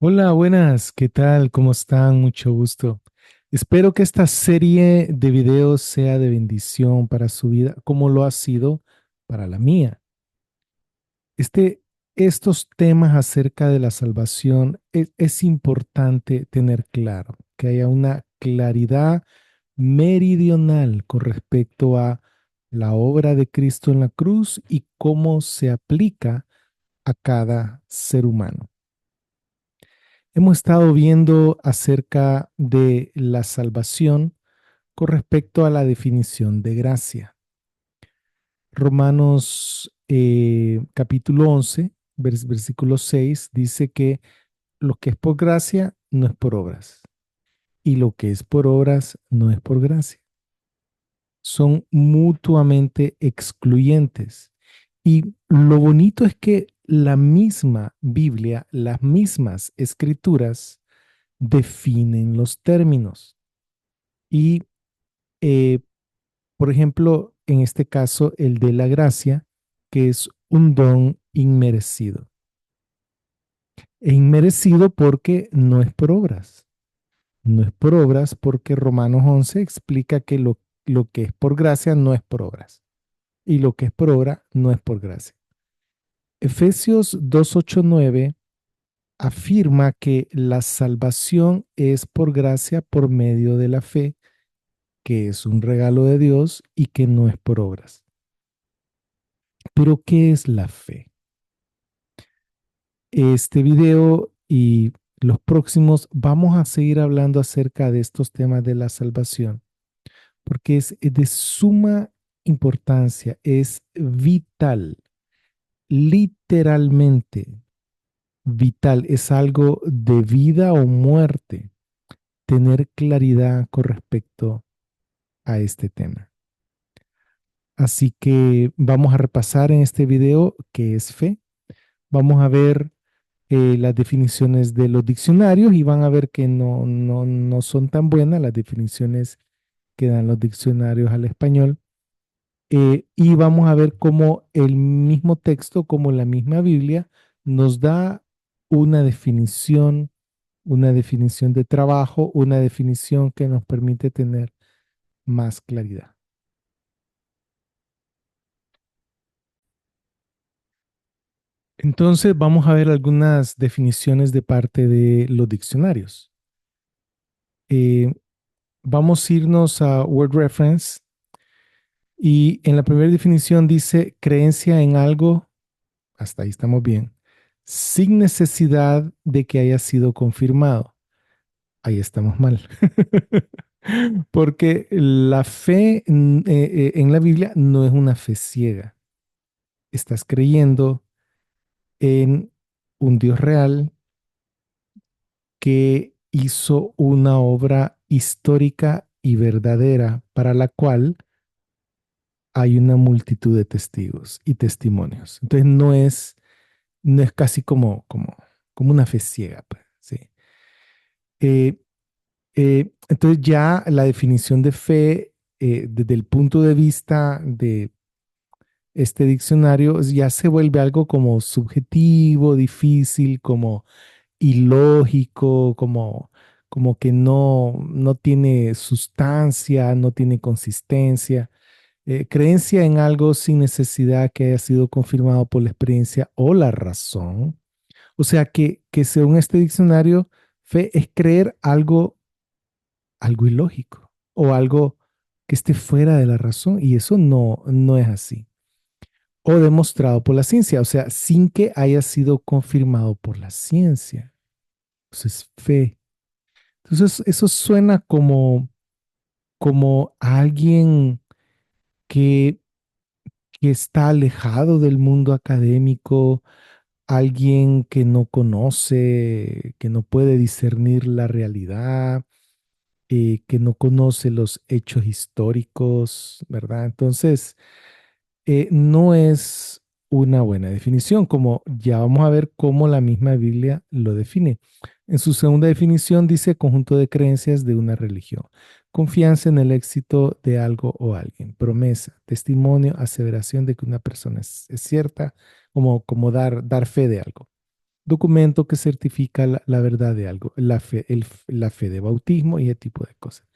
Hola, buenas, ¿qué tal? ¿Cómo están? Mucho gusto. Espero que esta serie de videos sea de bendición para su vida, como lo ha sido para la mía. Este, estos temas acerca de la salvación es importante tener claro, que haya una claridad meridional con respecto a la obra de Cristo en la cruz y cómo se aplica a cada ser humano. Hemos estado viendo acerca de la salvación con respecto a la definición de gracia. Romanos capítulo 11, versículo 6, dice que lo que es por gracia no es por obras y lo que es por obras no es por gracia. Son mutuamente excluyentes. Y lo bonito es que la misma Biblia, las mismas escrituras, definen los términos. Y, eh, por ejemplo, en este caso, el de la gracia, que es un don inmerecido. E inmerecido porque no es por obras. No es por obras porque Romanos 11 explica que lo que es por gracia no es por obras. Y lo que es por obra no es por gracia. Efesios 2:8-9 afirma que la salvación es por gracia por medio de la fe, que es un regalo de Dios y que no es por obras. Pero, ¿qué es la fe? Este video y los próximos vamos a seguir hablando acerca de estos temas de la salvación, porque es de suma importancia, es vital, literalmente vital, es algo de vida o muerte, tener claridad con respecto a este tema. Así que vamos a repasar en este video qué es fe. Vamos a ver las definiciones de los diccionarios y van a ver que no son tan buenas las definiciones que dan los diccionarios al español. Y vamos a ver cómo el mismo texto, como la misma Biblia, nos da una definición de trabajo, una definición que nos permite tener más claridad. Entonces vamos a ver algunas definiciones de parte de los diccionarios. Eh, Vamos a irnos a Word Reference y en la primera definición dice creencia en algo, hasta ahí estamos bien, sin necesidad de que haya sido confirmado. Ahí estamos mal. Porque la fe en la Biblia no es una fe ciega. Estás creyendo en un Dios real que hizo una obra histórica y verdadera para la cual hay una multitud de testigos y testimonios. Entonces no es casi como una fe ciega, pues, ¿sí? Eh, entonces ya la definición de fe desde el punto de vista de este diccionario ya se vuelve algo como subjetivo, difícil, como ilógico, como que no tiene sustancia, no tiene consistencia. Creencia en algo sin necesidad que haya sido confirmado por la experiencia o la razón. O sea que según este diccionario, fe es creer algo ilógico o algo que esté fuera de la razón y eso no es así. O demostrado por la ciencia, o sea, sin que haya sido confirmado por la ciencia. Eso es fe. Entonces, eso suena como alguien que, que está alejado del mundo académico, alguien que no conoce, que no puede discernir la realidad, que no conoce los hechos históricos, ¿verdad? Entonces, no es una buena definición, como ya vamos a ver cómo la misma Biblia lo define. En su segunda definición dice conjunto de creencias de una religión, confianza en el éxito de algo o alguien, promesa, testimonio, aseveración de que una persona es cierta, como dar fe de algo. documento que certifica la verdad de algo, la fe de bautismo y ese tipo de cosas.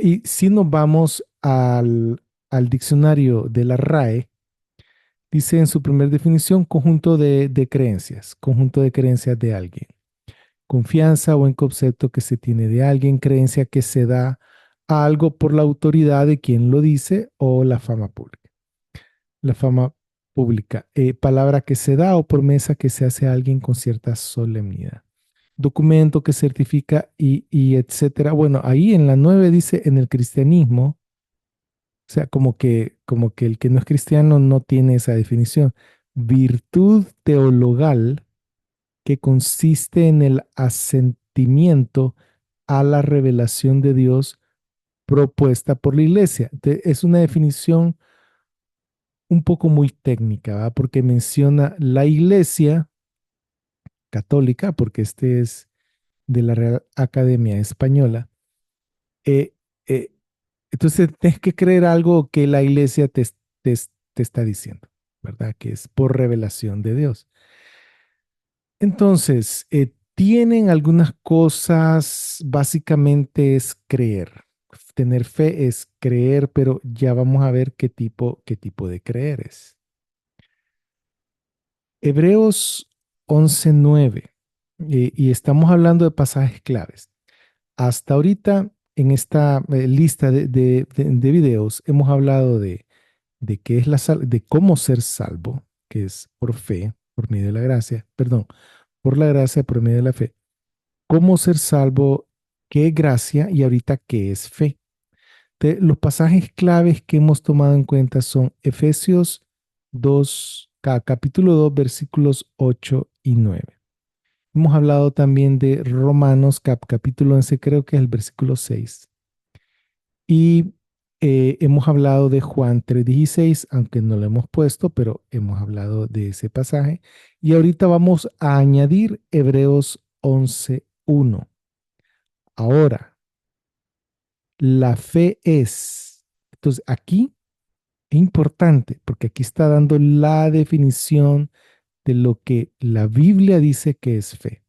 Y si nos vamos al diccionario de la RAE, dice en su primera definición, conjunto de creencias de alguien. Confianza o en concepto que se tiene de alguien, creencia que se da a algo por la autoridad de quien lo dice o la fama pública. La fama pública, palabra que se da o promesa que se hace a alguien con cierta solemnidad. Documento que certifica y etcétera. Bueno, ahí en la 9 dice en el cristianismo, o sea, como que el que no es cristiano no tiene esa definición. Virtud teologal que consiste en el asentimiento a la revelación de Dios propuesta por la iglesia. Es una definición un poco muy técnica, ¿va? Porque menciona la iglesia católica, porque este es de la Real Academia Española. eh, eh, entonces, tienes que creer algo que la iglesia te, te está diciendo, ¿verdad? Que es por revelación de Dios. Entonces, tienen algunas cosas, básicamente es creer. Tener fe es creer, pero ya vamos a ver qué tipo de creer es. Hebreos 11:9, y estamos hablando de pasajes claves. Hasta ahorita, en esta lista de videos, hemos hablado de qué es de cómo ser salvo, que es por fe, por medio de la gracia, perdón, por la gracia, por medio de la fe. Cómo ser salvo, qué es gracia y ahorita qué es fe. Los pasajes claves que hemos tomado en cuenta son Efesios 2, capítulo 2, versículos 8 y 9. Hemos hablado también de Romanos capítulo 11, creo que es el versículo 6. Y hemos hablado de Juan 3:16, aunque no lo hemos puesto, pero hemos hablado de ese pasaje. Y ahorita vamos a añadir Hebreos 11:1. Ahora, la fe es. Entonces, aquí es importante porque aquí está dando la definición de lo que la Biblia dice que es fe.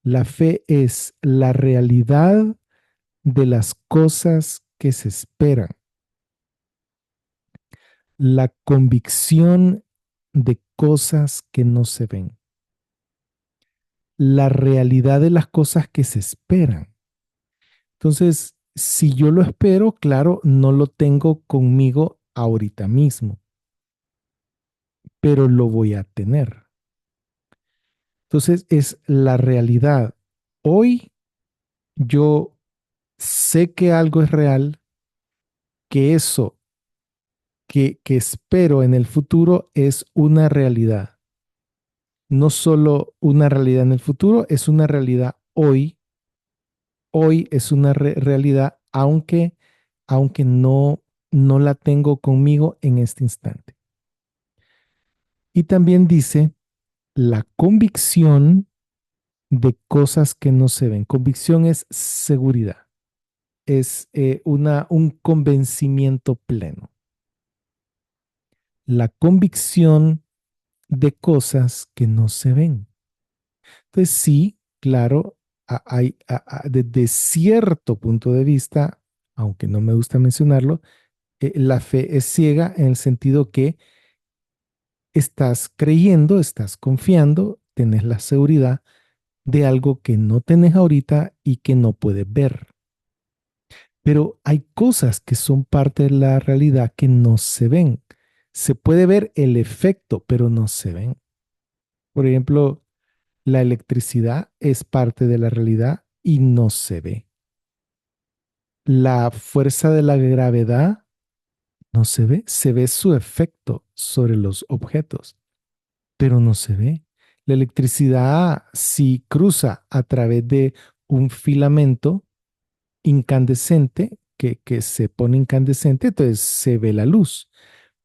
La fe es la realidad de las cosas que se esperan, la convicción de cosas que no se ven, la realidad de las cosas que se esperan. Entonces, si yo lo espero, claro, no lo tengo conmigo ahorita mismo, pero lo voy a tener. Entonces, es la realidad. Hoy yo sé que algo es real, que eso que espero en el futuro es una realidad. No solo una realidad en el futuro, es una realidad hoy. Hoy es una realidad, aunque no la tengo conmigo en este instante. Y también dice la convicción de cosas que no se ven. Convicción es seguridad, es un convencimiento pleno. La convicción de cosas que no se ven. Entonces sí, claro, desde cierto punto de vista, aunque no me gusta mencionarlo, la fe es ciega en el sentido que estás creyendo, estás confiando, tenés la seguridad de algo que no tenés ahorita y que no puedes ver. Pero hay cosas que son parte de la realidad que no se ven. Se puede ver el efecto, pero no se ven. Por ejemplo, la electricidad es parte de la realidad y no se ve. La fuerza de la gravedad no se ve su efecto sobre los objetos, pero no se ve. La electricidad, si cruza a través de un filamento incandescente, que se pone incandescente, entonces se ve la luz,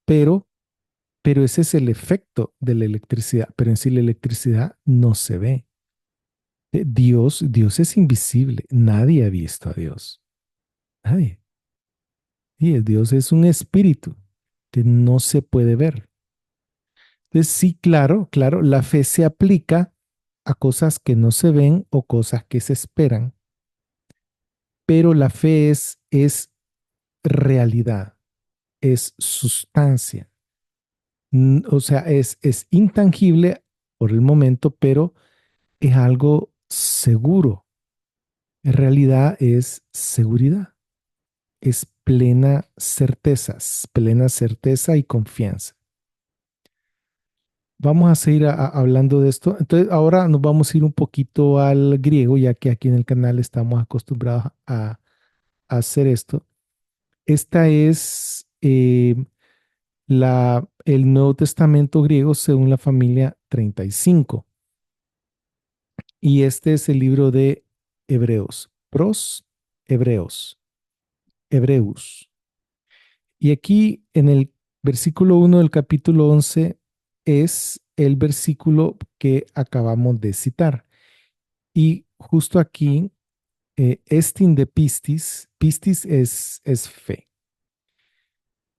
pero, pero ese es el efecto de la electricidad, pero en sí la electricidad no se ve. Dios es invisible, nadie ha visto a Dios, nadie. Y Dios es un espíritu que no se puede ver. Entonces, sí, claro, claro, la fe se aplica a cosas que no se ven o cosas que se esperan, pero la fe es realidad, es sustancia. O sea, es intangible por el momento, pero es algo seguro. En realidad es seguridad, es plena certeza y confianza. Vamos a seguir hablando de esto. Entonces, ahora nos vamos a ir un poquito al griego, ya que aquí en el canal estamos acostumbrados a hacer esto. Esta es el Nuevo Testamento griego según la familia 35. Y este es el libro de Hebreos. Pros, Hebreos, Hebreus. Y aquí en el versículo 1 del capítulo 11 es el versículo que acabamos de citar. Y justo aquí, estin de pistis, pistis es fe.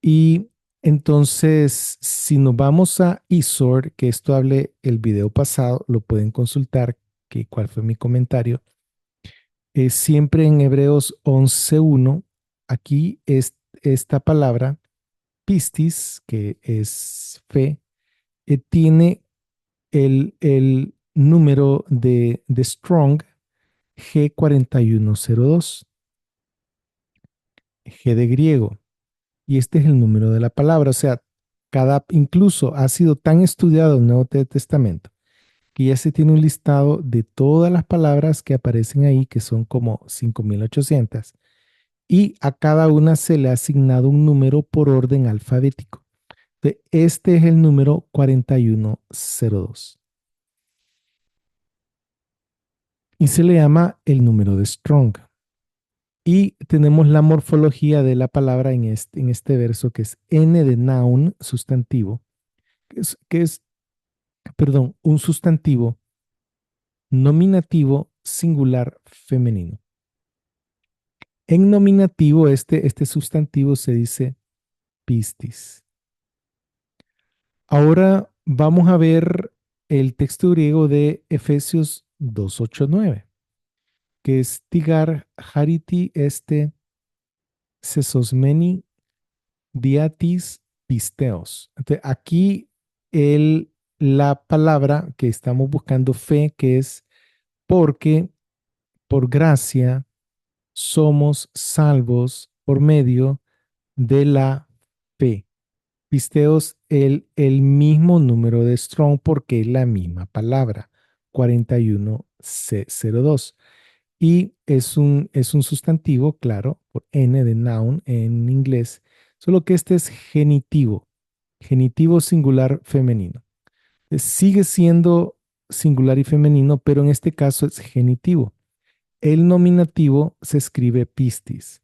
Y entonces, si nos vamos a Isor, que esto hablé el video pasado, lo pueden consultar, que cuál fue mi comentario. Siempre en Hebreos 11:1, aquí es esta palabra, pistis, que es fe, tiene el número de Strong G4102, G de griego, y este es el número de la palabra. O sea, incluso ha sido tan estudiado el Nuevo Testamento que ya se tiene un listado de todas las palabras que aparecen ahí, que son como 5800, y a cada una se le ha asignado un número por orden alfabético. Este es el número 4102 y se le llama el número de Strong. Y tenemos la morfología de la palabra en este verso, que es N de noun, sustantivo, que es, perdón, un sustantivo nominativo singular femenino. En nominativo, este sustantivo se dice pistis. Ahora vamos a ver el texto griego de Efesios 2:8-9, que es tigar hariti sesosmeni diatis pisteos. Entonces, aquí la palabra que estamos buscando, fe, que es porque por gracia somos salvos por medio de la fe. Pisteos, el mismo número de Strong porque es la misma palabra, 4102. Y es un sustantivo, claro, por N de noun en inglés, solo que este es genitivo singular femenino. Sigue siendo singular y femenino, pero en este caso es genitivo. El nominativo se escribe pistis.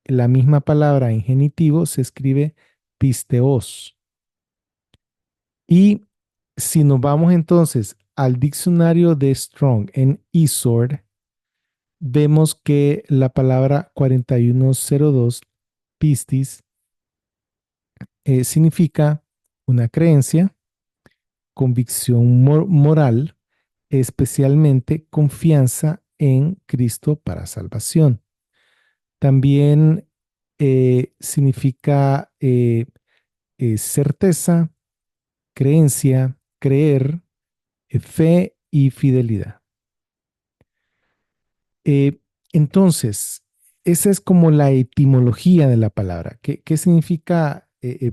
La misma palabra en genitivo se escribe pisteos. Y si nos vamos entonces al diccionario de Strong en eSword, vemos que la palabra 4102, pistis, significa una creencia, convicción moral, especialmente confianza en Cristo para salvación. También significa certeza, creencia, creer, fe y fidelidad. Eh, entonces, esa es como la etimología de la palabra. ¿Qué significa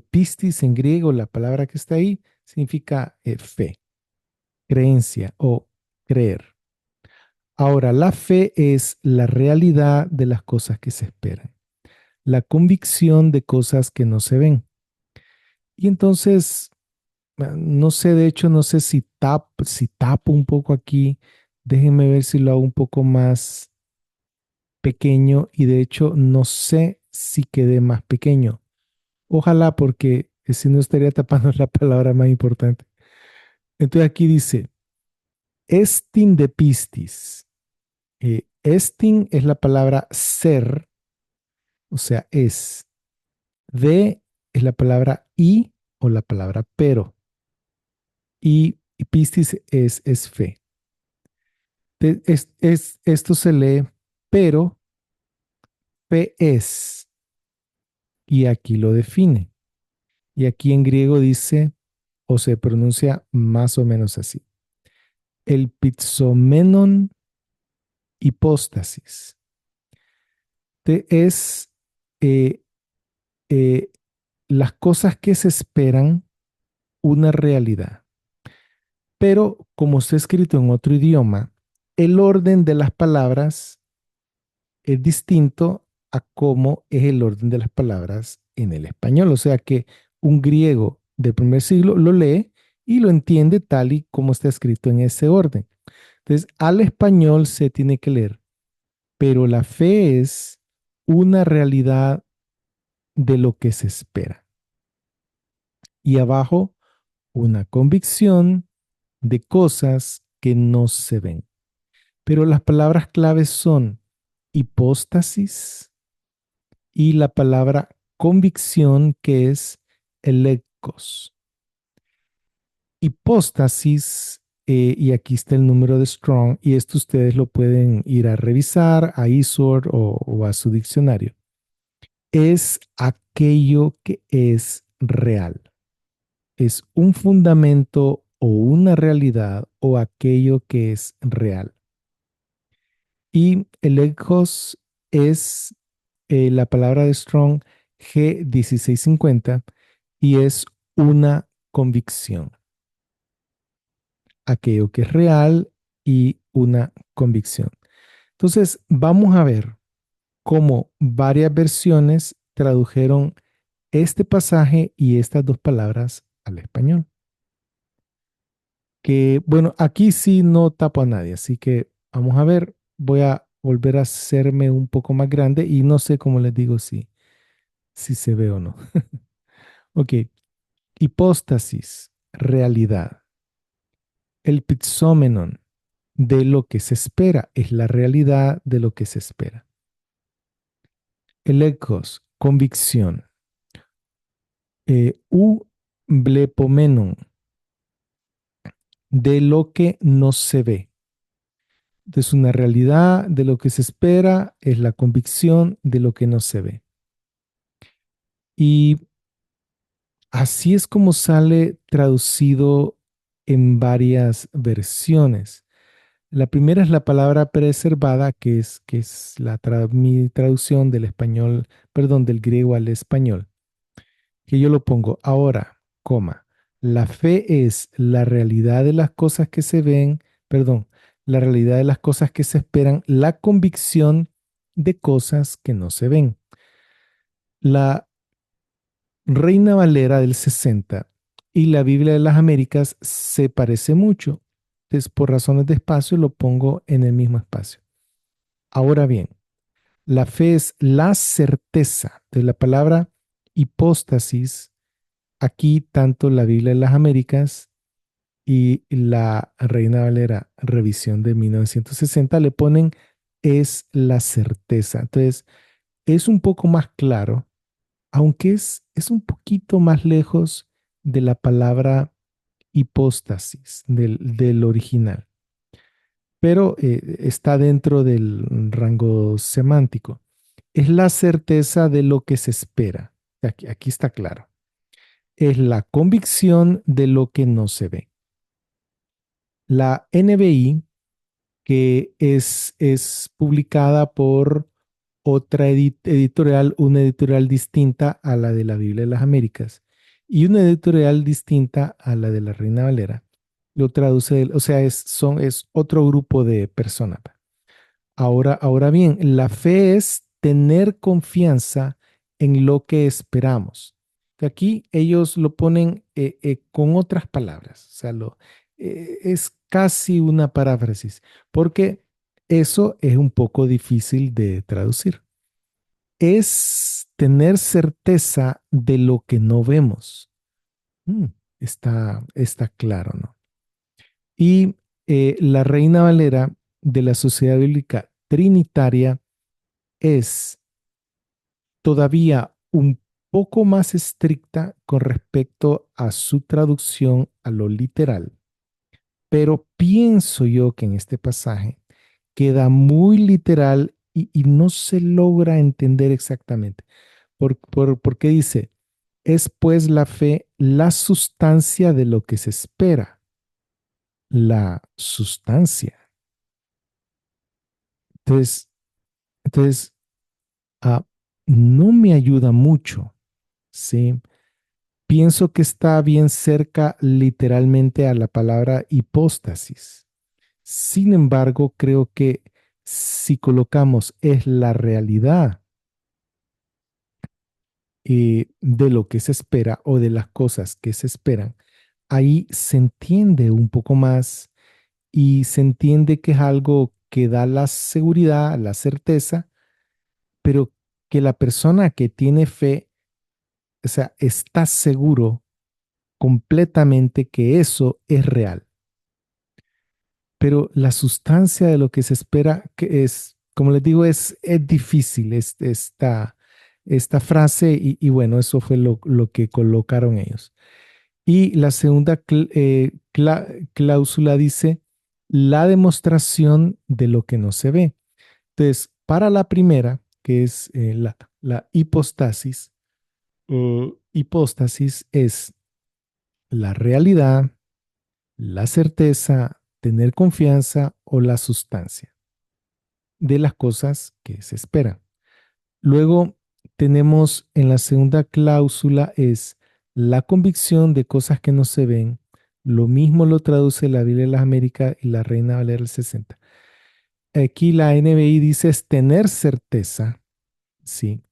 pistis en griego? La palabra que está ahí significa fe, creencia o creer. Ahora, la fe es la realidad de las cosas que se esperan, la convicción de cosas que no se ven. Y entonces, no sé, de hecho, no sé si tapo un poco aquí. Déjenme ver si lo hago un poco más pequeño y de hecho no sé si quede más pequeño. Ojalá porque si no estaría tapando la palabra más importante. Entonces aquí dice, estin de pistis. Estin es la palabra ser, o sea, es. De es la palabra y o la palabra pero. Y pistis es fe. Esto se lee, pero fe es, y aquí lo define. Y aquí en griego dice, o se pronuncia más o menos así. El pizzomenon hipóstasis es eh, eh, las cosas que se esperan una realidad. Pero como está escrito en otro idioma, el orden de las palabras es distinto a cómo es el orden de las palabras en el español. O sea que un griego del primer siglo lo lee y lo entiende tal y como está escrito en ese orden. Entonces, al español se tiene que leer, pero la fe es una realidad de lo que se espera. Y abajo, una convicción de cosas que no se ven. Pero las palabras claves son hipóstasis y la palabra convicción, que es electos. Hipóstasis, y aquí está el número de Strong, y esto ustedes lo pueden ir a revisar a eSword o a su diccionario. Es aquello que es real. Es un fundamento o una realidad o aquello que es real. Y electos es la palabra de Strong G1650 y es una convicción, aquello que es real y una convicción. Entonces, vamos a ver cómo varias versiones tradujeron este pasaje y estas dos palabras al español. Que bueno, aquí sí no tapo a nadie, así que vamos a ver, voy a volver a hacerme un poco más grande y no sé cómo les digo si se ve o no. Ok, hipóstasis, realidad. El pizómenon, de lo que se espera, es la realidad de lo que se espera. El ecos, convicción. U blepomenon, de lo que no se ve. Es una realidad de lo que se espera, es la convicción de lo que no se ve. Y así es como sale traducido en varias versiones. La primera es la palabra preservada, que es mi traducción del español, perdón, del griego al español, que yo lo pongo ahora, coma. La fe es la realidad de las cosas que se ven, perdón, la realidad de las cosas que se esperan, la convicción de cosas que no se ven. La Reina Valera del 60 y la Biblia de las Américas se parece mucho. Entonces, por razones de espacio, lo pongo en el mismo espacio. Ahora bien, la fe es la certeza de la palabra hipóstasis. Aquí, tanto la Biblia de las Américas y la Reina Valera revisión de 1960 le ponen es la certeza. Entonces, es un poco más claro, aunque es un poquito más lejos de la palabra hipóstasis, del original, pero está dentro del rango semántico. Es la certeza de lo que se espera. Aquí está claro. Es la convicción de lo que no se ve. La NBI, que es publicada por otra editorial, una editorial distinta a la de la Biblia de las Américas y una editorial distinta a la de la Reina Valera. Lo traduce, o sea, es otro grupo de personas. Ahora bien, la fe es tener confianza en lo que esperamos. Aquí ellos lo ponen con otras palabras, o sea, es casi una paráfrasis, porque eso es un poco difícil de traducir. Es tener certeza de lo que no vemos. Mm, está claro, ¿no? Y la Reina Valera de la Sociedad Bíblica Trinitaria es todavía un poco más estricta con respecto a su traducción a lo literal, pero pienso yo que en este pasaje queda muy literal y no se logra entender exactamente. ¿Por qué dice? Es pues la fe la sustancia de lo que se espera, la sustancia. Entonces, entonces ah, no me ayuda mucho, ¿sí? Pienso que está bien cerca literalmente a la palabra hipóstasis. Sin embargo, creo que si colocamos es la realidad de lo que se espera o de las cosas que se esperan, ahí se entiende un poco más y se entiende que es algo que da la seguridad, la certeza, pero que la persona que tiene fe, o sea, está seguro completamente que eso es real. Pero la sustancia de lo que se espera, que es, como les digo, es difícil esta frase y bueno, eso fue lo que colocaron ellos. Y la segunda cláusula dice la demostración de lo que no se ve. Entonces, para la primera, que es la hipostasis, hipóstasis es la realidad, la certeza, tener confianza o la sustancia de las cosas que se esperan. Luego tenemos en la segunda cláusula es la convicción de cosas que no se ven. Lo mismo lo traduce la Biblia de las Américas y la Reina Valera del 60. Aquí la NBI dice es tener certeza, sí,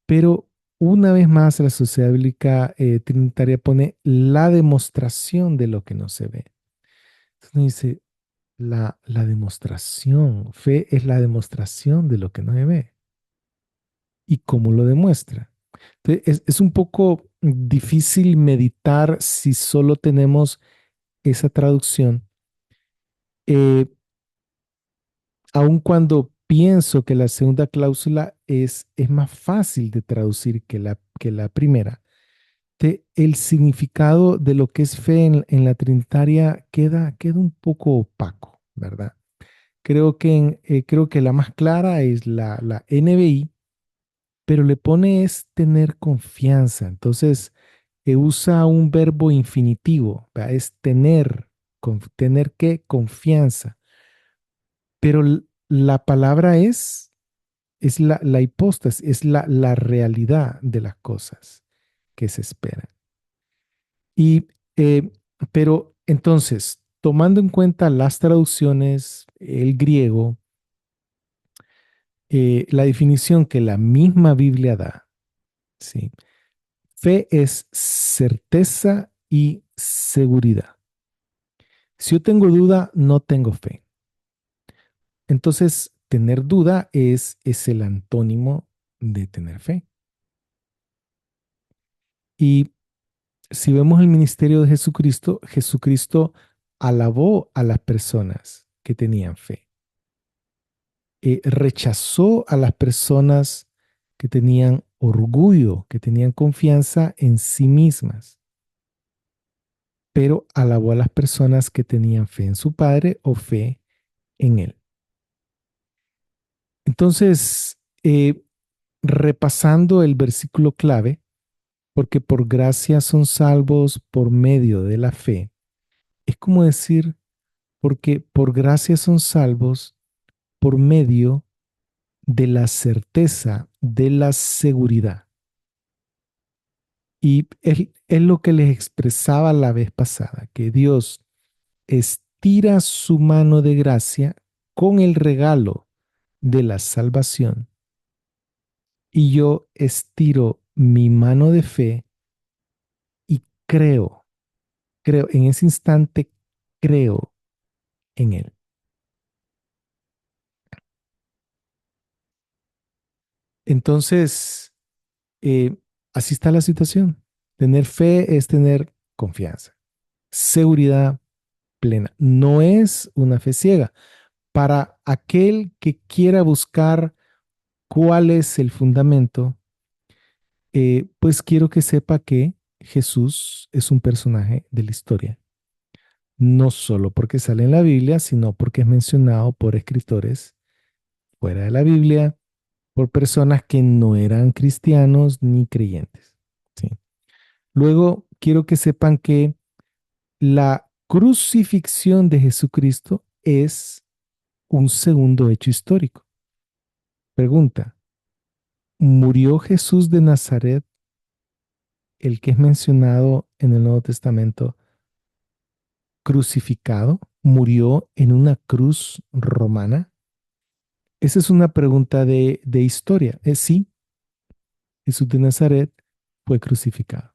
pero una vez más la Sociedad Bíblica Trinitaria pone la demostración de lo que no se ve. Entonces dice, la demostración, fe es la demostración de lo que no se ve. ¿Y cómo lo demuestra? Entonces, es un poco difícil meditar si solo tenemos esa traducción, eh, aun cuando pienso que la segunda cláusula es más fácil de traducir que la primera. El significado de lo que es fe en la Trinitaria queda un poco opaco, ¿verdad? Creo que la más clara es la NBI, pero le pone es tener confianza. Entonces, usa un verbo infinitivo, ¿verdad? Es tener que confianza. Pero la palabra es la hipóstasis, es la realidad de las cosas que se esperan. Y, pero entonces, tomando en cuenta las traducciones, el griego, la definición que la misma Biblia da, ¿sí? Fe es certeza y seguridad. Si yo tengo duda, no tengo fe. Entonces, tener duda es el antónimo de tener fe. Y si vemos el ministerio de Jesucristo, Jesucristo alabó a las personas que tenían fe. Rechazó a las personas que tenían orgullo, que tenían confianza en sí mismas, pero alabó a las personas que tenían fe en su Padre o fe en Él. Entonces, repasando el versículo clave, porque por gracia son salvos por medio de la fe, es como decir, porque por gracia son salvos por medio de la certeza, de la seguridad. Y es lo que les expresaba la vez pasada, que Dios estira su mano de gracia con el regalo de la salvación y yo estiro mi mano de fe y creo, en ese instante creo en Él. Entonces, eh, así está la situación. Tener fe es tener confianza, seguridad plena. No es una fe ciega. Para aquel que quiera buscar cuál es el fundamento, pues quiero que sepa que Jesús es un personaje de la historia. no solo porque sale en la Biblia, sino porque es mencionado por escritores fuera de la Biblia, por personas que no eran cristianos ni creyentes. ¿Sí? Luego, quiero que sepan que la crucifixión de Jesucristo es un segundo hecho histórico. Pregunta, ¿murió Jesús de Nazaret, el que es mencionado en el Nuevo Testamento, crucificado? ¿Murió en una cruz romana? Esa es una pregunta de historia. Sí, Jesús de Nazaret fue crucificado.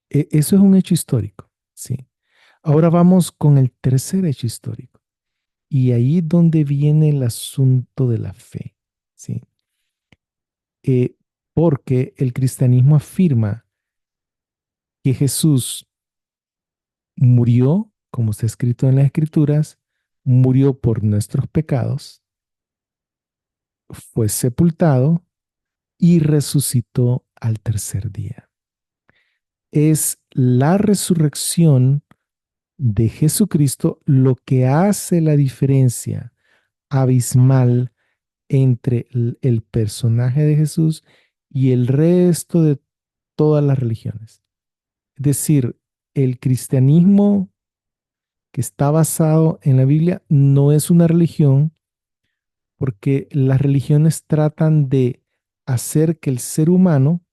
Eso es un hecho histórico. Sí. Ahora vamos con el tercer hecho histórico. Y ahí es donde viene el asunto de la fe. Sí. Eh, Porque el cristianismo afirma que Jesús murió, como está escrito en las Escrituras, murió por nuestros pecados, fue sepultado y resucitó al tercer día. Es la resurrección de Jesucristo lo que hace la diferencia abismal entre el personaje de Jesús y el resto de todas las religiones. Es decir, el cristianismo que está basado en la Biblia no es una religión porque las religiones tratan de hacer que el ser humano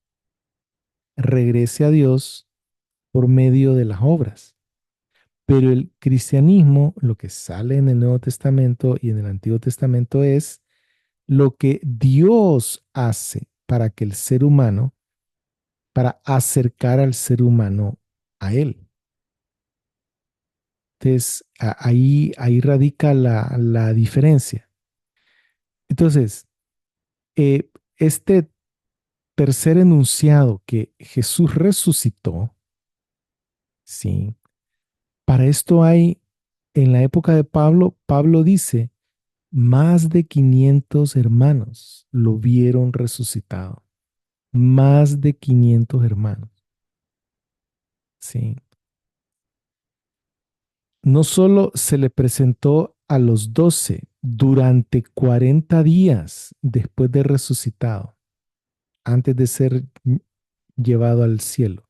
regrese a Dios por medio de las obras. Pero el cristianismo, lo que sale en el Nuevo Testamento y en el Antiguo Testamento es lo que Dios hace para que el ser humano, para acercar al ser humano a Él. Entonces, ahí radica la diferencia. Entonces, este tercer enunciado que Jesús resucitó, ¿sí? Para esto hay, en la época de Pablo, Pablo dice, más de 500 hermanos lo vieron resucitado. Más de 500 hermanos, ¿sí? No solo se le presentó a los 12 durante 40 días después de resucitado, antes de ser llevado al cielo.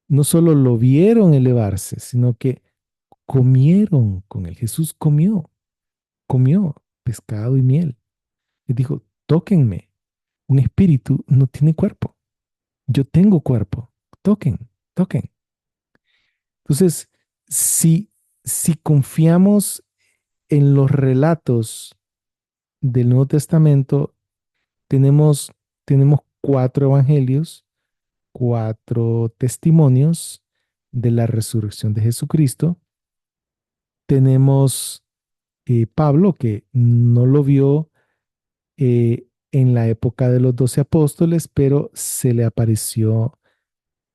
No solo lo vieron elevarse, sino que comieron con él. Jesús comió pescado y miel. Y dijo, tóquenme. Un espíritu no tiene cuerpo. Yo tengo cuerpo. Toquen, toquen. Entonces, si confiamos en los relatos del Nuevo Testamento, tenemos, tenemos cuatro evangelios, cuatro testimonios de la resurrección de Jesucristo. Tenemos Pablo, que no lo vio en la época de los 12 apóstoles, pero se le apareció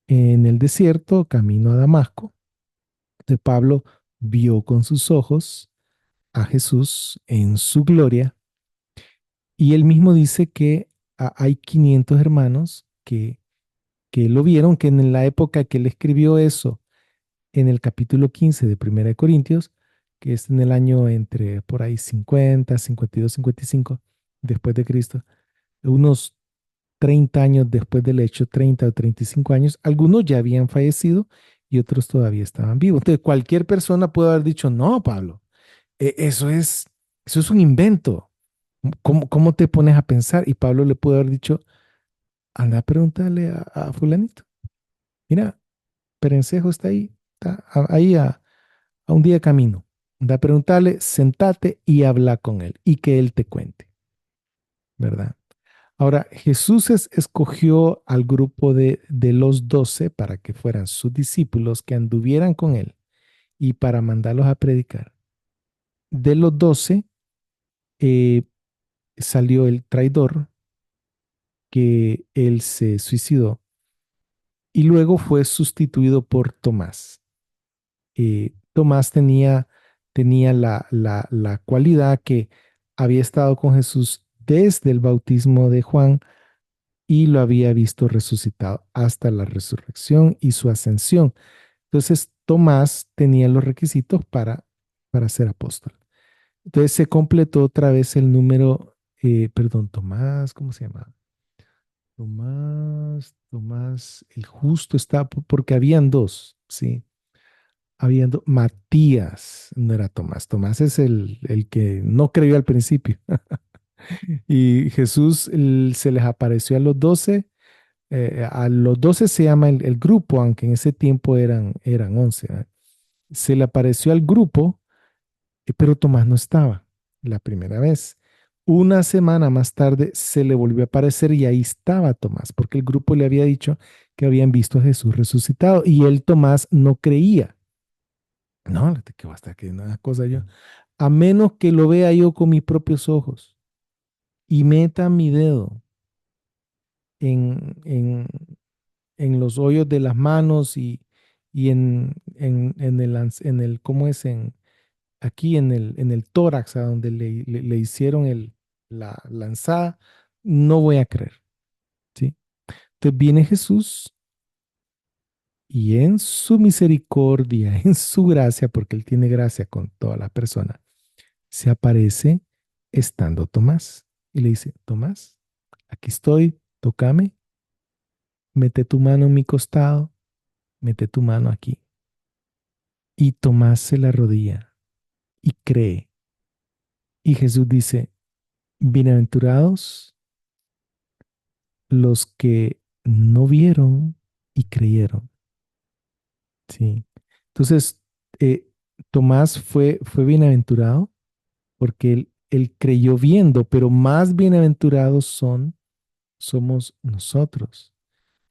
en el desierto, camino a Damasco. Entonces Pablo vio con sus ojos a Jesús en su gloria y él mismo dice que hay 500 hermanos que lo vieron, que en la época que él escribió eso, en el capítulo 15 de Primera de Corintios, que es en el año entre por ahí 50, 52, 55 después de Cristo, unos 30 años después del hecho, 30 o 35 años, algunos ya habían fallecido y otros todavía estaban vivos. Entonces, cualquier persona puede haber dicho, no, Pablo, eso es un invento. ¿Cómo te pones a pensar? Y Pablo le puede haber dicho, anda a preguntarle a fulanito. Mira, Perencejo está ahí, ahí a un día de camino. Anda a preguntarle, sentate y habla con él y que él te cuente, ¿verdad? Ahora, Jesús escogió al grupo de los 12 para que fueran sus discípulos, que anduvieran con él y para mandarlos a predicar. De los 12 eh, salió el traidor, que él se suicidó y luego fue sustituido por Tomás. Tomás tenía la cualidad que había estado con Jesús desde el bautismo de Juan y lo había visto resucitado hasta la resurrección y su ascensión. Entonces, Tomás tenía los requisitos para ser apóstol. Entonces se completó otra vez el número, perdón, Tomás, ¿cómo se llama? Tomás, el justo está, porque habían dos, ¿sí? Matías, no era Tomás. Tomás es el que no creyó al principio. Y Jesús se les apareció a los 12 se llama el grupo, aunque en ese tiempo eran 11. ¿Verdad? Se le apareció al grupo, pero Tomás no estaba la primera vez. Una semana más tarde se le volvió a aparecer y ahí estaba Tomás, porque el grupo le había dicho que habían visto a Jesús resucitado y él, Tomás, no creía. No, que basta que una cosa yo, a menos que lo vea yo con mis propios ojos y meta mi dedo en, en, en los hoyos de las manos y en el, ¿cómo es? Aquí en el tórax, a donde le hicieron la lanzada, no voy a creer, ¿sí? Entonces viene Jesús y en su misericordia, en su gracia, porque Él tiene gracia con toda la persona, se aparece estando Tomás y le dice, Tomás, aquí estoy, tócame, mete tu mano en mi costado, mete tu mano aquí. Y Tomás se la arrodilla y cree. Y Jesús dice, bienaventurados los que no vieron y creyeron. Sí. Entonces, eh, Tomás fue bienaventurado porque él creyó viendo, pero más bienaventurados somos nosotros,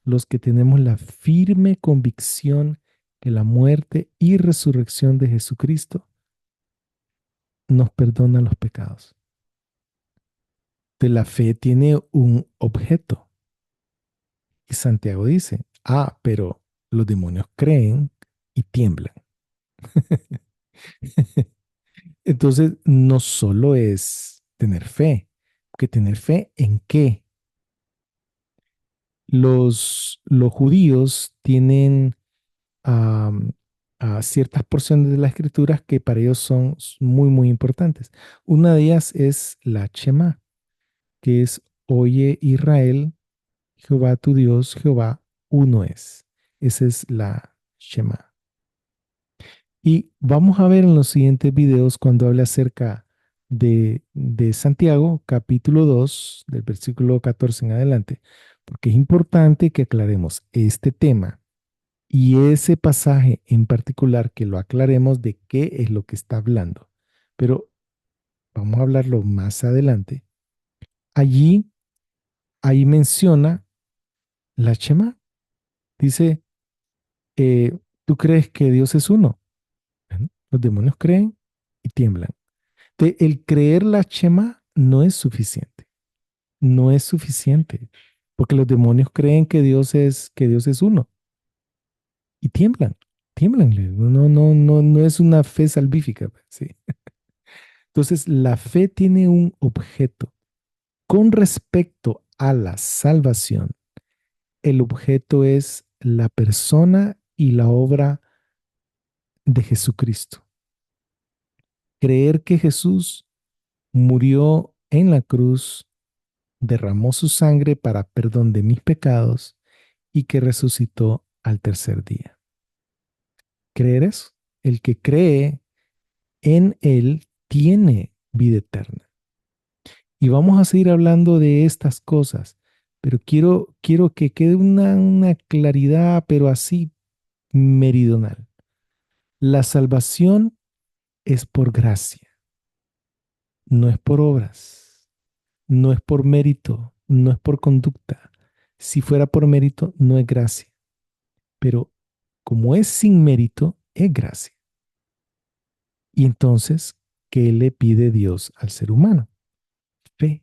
los que tenemos la firme convicción que la muerte y resurrección de Jesucristo nos perdona los pecados. De la fe tiene un objeto. Y Santiago dice, pero los demonios creen y tiemblan. Entonces, no solo es tener fe, que tener fe en qué. Los judíos tienen am, ciertas porciones de las escrituras que para ellos son muy, muy importantes. Una de ellas es la Shema, que es, oye Israel, Jehová tu Dios, Jehová uno es. Esa es la Shema. Y vamos a ver en los siguientes videos cuando hable acerca de Santiago, capítulo 2 del versículo 14 en adelante, porque es importante que aclaremos este tema y ese pasaje en particular, que lo aclaremos de qué es lo que está hablando. Pero vamos a hablarlo más adelante. Allí, ahí menciona la Shema. Dice, ¿tú crees que Dios es uno? Bueno, los demonios creen y tiemblan. El creer la Shema no es suficiente. No es suficiente. Porque los demonios creen que Dios es uno y tiemblan. Tiemblan. No, no, no, no es una fe salvífica. ¿Sí? Entonces, la fe tiene un objeto. Con respecto a la salvación, el objeto es la persona y la obra de Jesucristo. Creer que Jesús murió en la cruz, derramó su sangre para perdón de mis pecados y que resucitó al tercer día. ¿Creer eso? El que cree en Él tiene vida eterna. Y vamos a seguir hablando de estas cosas, pero quiero que quede una claridad, pero así meridional. La salvación es por gracia, no es por obras, no es por mérito, no es por conducta. Si fuera por mérito, no es gracia. Pero como es sin mérito, es gracia. Y entonces, ¿qué le pide Dios al ser humano? Fe.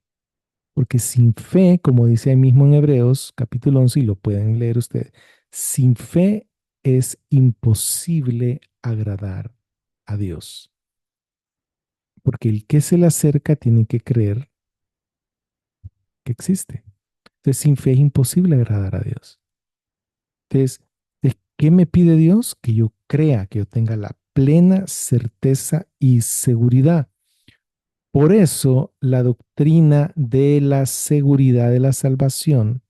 Porque sin fe, como dice ahí mismo en Hebreos capítulo 11, y lo pueden leer ustedes, sin fe es imposible agradar a Dios. Porque el que se le acerca tiene que creer que existe. Entonces, sin fe es imposible agradar a Dios. Entonces, ¿Qué me pide Dios? Que yo crea, que yo tenga la plena certeza y seguridad. Por eso la doctrina de la seguridad de la salvación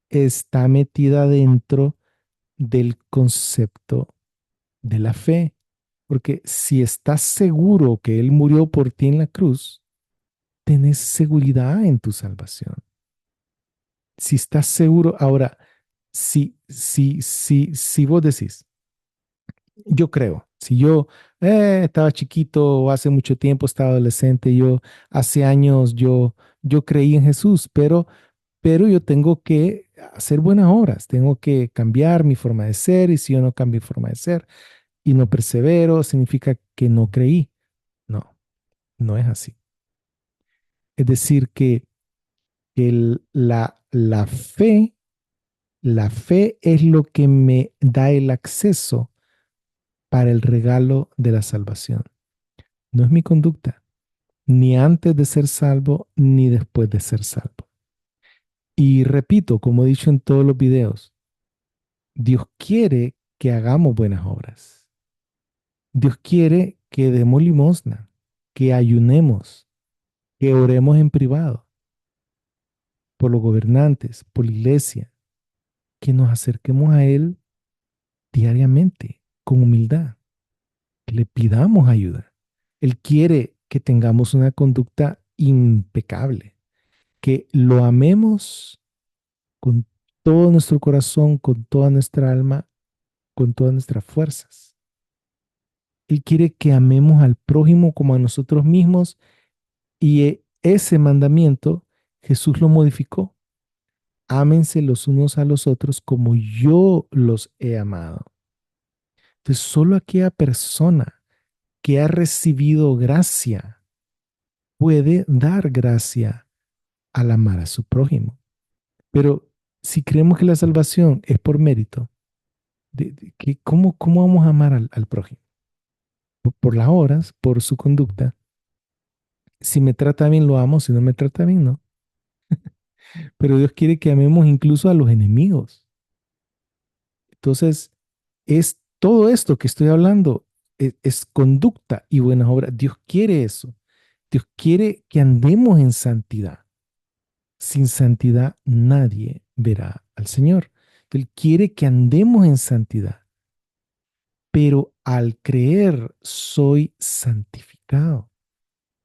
está metida dentro del concepto de la fe. Porque si estás seguro que Él murió por ti en la cruz, tenés seguridad en tu salvación. Si estás seguro, ahora, si vos decís, yo creo, si yo estaba chiquito o hace mucho tiempo, estaba adolescente, yo hace años yo creí en Jesús, pero yo tengo que hacer buenas obras, tengo que cambiar mi forma de ser y si yo no cambio mi forma de ser y no persevero, significa que no creí. No, no es así. Es decir, que la fe es lo que me da el acceso para el regalo de la salvación. No es mi conducta, ni antes de ser salvo, ni después de ser salvo. Y repito, como he dicho en todos los videos, Dios quiere que hagamos buenas obras. Dios quiere que demos limosna, que ayunemos, que oremos en privado por los gobernantes, por la iglesia, que nos acerquemos a Él diariamente, con humildad, que le pidamos ayuda. Él quiere que tengamos una conducta impecable, que lo amemos con todo nuestro corazón, con toda nuestra alma, con todas nuestras fuerzas. Él quiere que amemos al prójimo como a nosotros mismos y ese mandamiento Jesús lo modificó. Ámense los unos a los otros como yo los he amado. Entonces, solo aquella persona que ha recibido gracia puede dar gracia al amar a su prójimo. Pero si creemos que la salvación es por mérito, ¿cómo vamos a amar al prójimo? Por las obras, por su conducta. Si me trata bien, lo amo. Si no me trata bien, no. Pero Dios quiere que amemos incluso a los enemigos. Entonces, es todo esto que estoy hablando, es conducta y buenas obras. Dios quiere eso. Dios quiere que andemos en santidad. Sin santidad nadie verá al Señor. Él quiere que andemos en santidad, pero al creer soy santificado.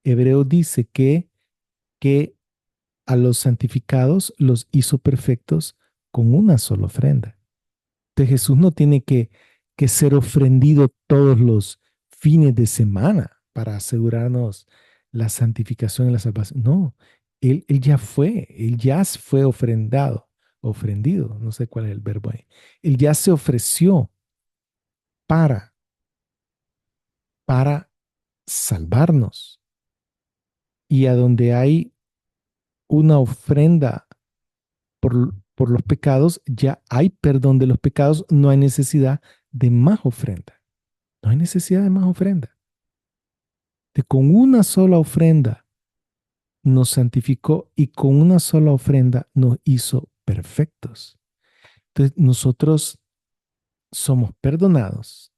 Hebreo dice que a los santificados los hizo perfectos con una sola ofrenda. Entonces Jesús no tiene que ser ofrendido todos los fines de semana para asegurarnos la santificación y la salvación. No, él ya fue ofrendado, ofrendido, no sé cuál es el verbo ahí. Él ya se ofreció para, para salvarnos. Y a donde hay una ofrenda por los pecados, ya hay perdón de los pecados, no hay necesidad de más ofrenda. No hay necesidad de más ofrenda. Con una sola ofrenda nos santificó y con una sola ofrenda nos hizo perfectos. Entonces nosotros somos perdonados,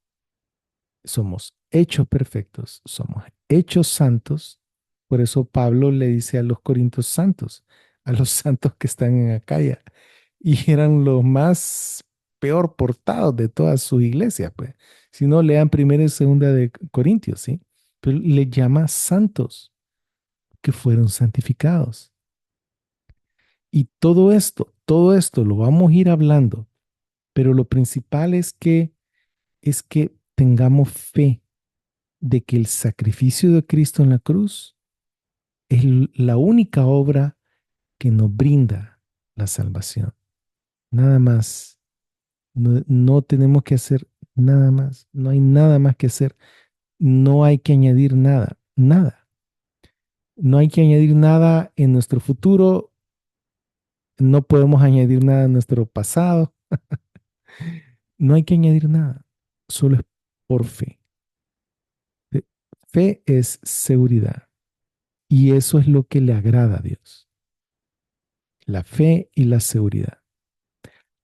somos hechos perfectos, somos hechos santos. Por eso Pablo le dice a los corintios santos, a los santos que están en Acaya, y eran los más peor portados de todas sus iglesias, pues. Si no, lean primera y segunda de Corintios, ¿sí? Pero le llama santos que fueron santificados. Y todo esto lo vamos a ir hablando, pero lo principal es que tengamos fe de que el sacrificio de Cristo en la cruz es la única obra que nos brinda la salvación. Nada más. No, no tenemos que hacer nada más. No hay nada más que hacer. No hay que añadir nada. Nada. No hay que añadir nada en nuestro futuro. No podemos añadir nada en nuestro pasado. No hay que añadir nada. Solo es por fe. Fe fe es seguridad. Y eso es lo que le agrada a Dios. La fe y la seguridad.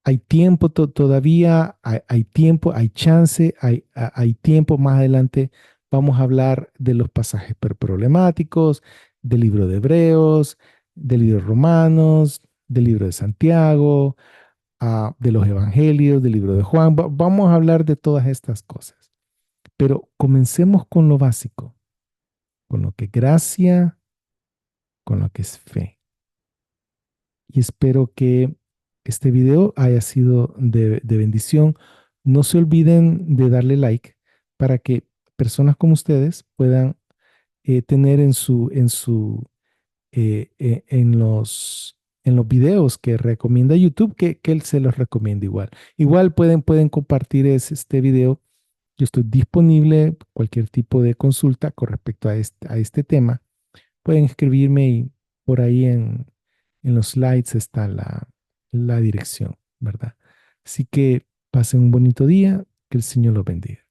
hay tiempo todavía, hay tiempo, hay chance, hay tiempo más adelante. Vamos a hablar de los pasajes problemáticos, del libro de Hebreos, del libro de Romanos, del libro de Santiago, de los Evangelios, del libro de Juan. Vamos a hablar de todas estas cosas. Pero comencemos con lo básico, con lo que es gracia, con lo que es fe. Y espero que este video haya sido de bendición. No se olviden de darle like para que personas como ustedes puedan tener en los videos que recomienda YouTube, que él se los recomienda igual. Igual pueden compartir este video. Yo estoy disponible, cualquier tipo de consulta con respecto a este tema. Pueden escribirme y por ahí en los slides está la dirección, ¿verdad? Así que pasen un bonito día, que el Señor los bendiga.